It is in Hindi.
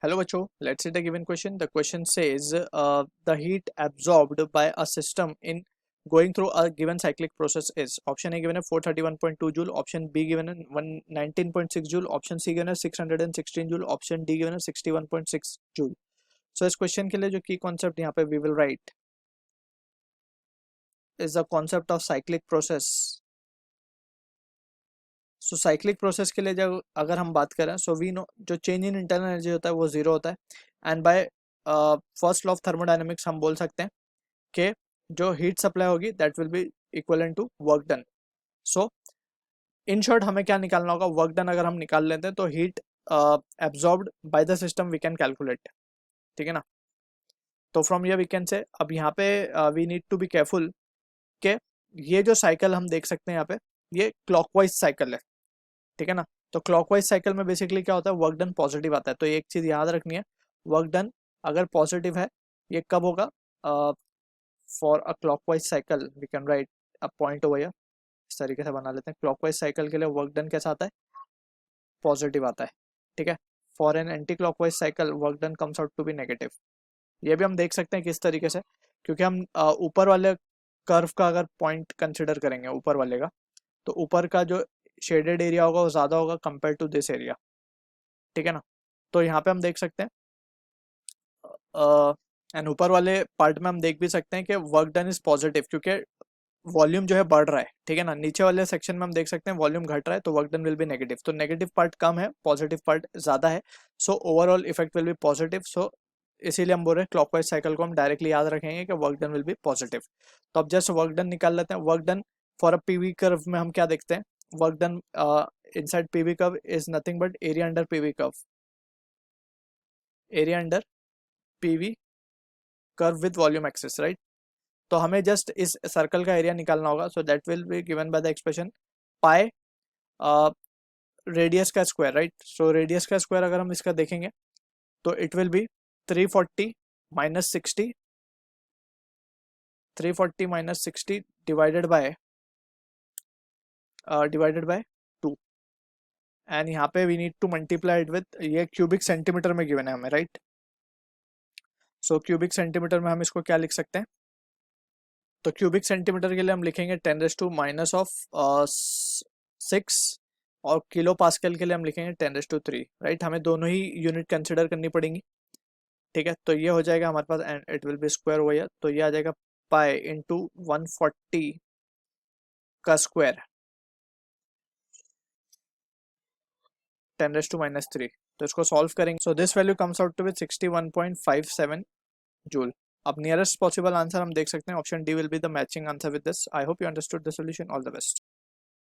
Hello बच्चों, let's see the given question. The question says the heat absorbed by a system in going through a given cyclic process is option A given है 431.2 joule, option B given है 119.6 joule, option C given है 616 joule, option D given है 61.6 joule. So इस क्वेश्चन के लिए जो की कॉन्सेप्ट यहाँ पे we will write is the concept of cyclic process. So cyclic process के लिए जब अगर हम बात करें सो वी नो जो चेंज इन इंटरनल एनर्जी होता है वो जीरो होता है and by first law of thermodynamics हम बोल सकते हैं कि जो हीट सप्लाई होगी that will be equivalent to work done. So in short हमें क्या निकालना होगा, वर्क डन अगर हम निकाल लेते हैं तो heat absorbed by the system we can calculate. ठीक है ना. तो फ्रॉम ये वी कैन से अब यहाँ पे we need to be careful कि ये जो साइकिल हम देख सकते हैं यहाँ पे ये क्लॉकवाइज साइकिल है. ठीक है ना. तो क्लॉकवाइज साइकिल में बेसिकली क्या होता है, वर्क डन पॉजिटिव आता है. तो एक चीज याद रखनी है, वर्क डन अगर पॉजिटिव है ये कब होगा, for a clockwise cycle we can write a point over here. इस तरीके से बना लेते हैं. क्लॉकवाइज साइकिल के लिए वर्क डन कैसा आता है, पॉजिटिव आता है. ठीक है. For an anti clockwise cycle work done comes out to be negative. ये भी हम देख सकते हैं किस तरीके से, क्योंकि हम ऊपर वाले कर्व का अगर पॉइंट कंसिडर करेंगे ऊपर वाले का, तो ऊपर का जो शेडेड एरिया होगा वो ज़्यादा होगा कंपेयर टू दिस एरिया. ठीक है ना. तो यहाँ पे हम देख सकते हैं एंड ऊपर वाले पार्ट में हम देख भी सकते हैं कि वर्क डन इज पॉजिटिव क्योंकि वॉल्यूम जो है बढ़ रहा है. ठीक है ना. नीचे वाले सेक्शन में हम देख सकते हैं वॉल्यूम घट रहा है तो work done will be negative. तो नेगेटिव पार्ट कम है, पॉजिटिव पार्ट ज़्यादा है. So overall effect will be positive. So इसीलिए हम बोल रहे हैं क्लॉकवाइज साइकिल को हम डायरेक्टली याद रखेंगे कि work done will be positive. तो अब जस्ट वर्क डन निकाल लेते हैं. Work done for a PV curve में हम क्या देखते हैं, work done inside PV curve is nothing but area under PV curve. Area under PV curve with volume axis, right? तो हमें जस्ट इस सर्कल का एरिया निकालना होगा. So that will be given by the expression pi radius का स्क्वायर, राइट. सो रेडियस का स्क्वायर अगर हम इसका देखेंगे तो it will be 340 minus 60 divided by 2. And यहाँ पे we need to multiply it with, ये क्यूबिक सेंटीमीटर में गिवन है हमें, राइट. सो क्यूबिक सेंटीमीटर में हम इसको क्या लिख सकते हैं, तो क्यूबिक सेंटीमीटर के लिए हम लिखेंगे 10⁻⁶ और किलो पास्कल के लिए हम लिखेंगे 10⁻3, राइट. हमें दोनों ही यूनिट कंसिडर करनी पड़ेंगी. ठीक है. तो ये हो जाएगा हमारे पास and it will be square over here. तो ये आ जाएगा पाई इंटू 140 का स्क्वायर 10⁻⁻3. तो इसको सॉल्व करेंगे. So this value comes out to with 61.57 joule. अब नियरेस्ट पॉसिबल आंसर हम देख सकते हैं option D will be the matching answer with this. I hope you understood the solution. All the best.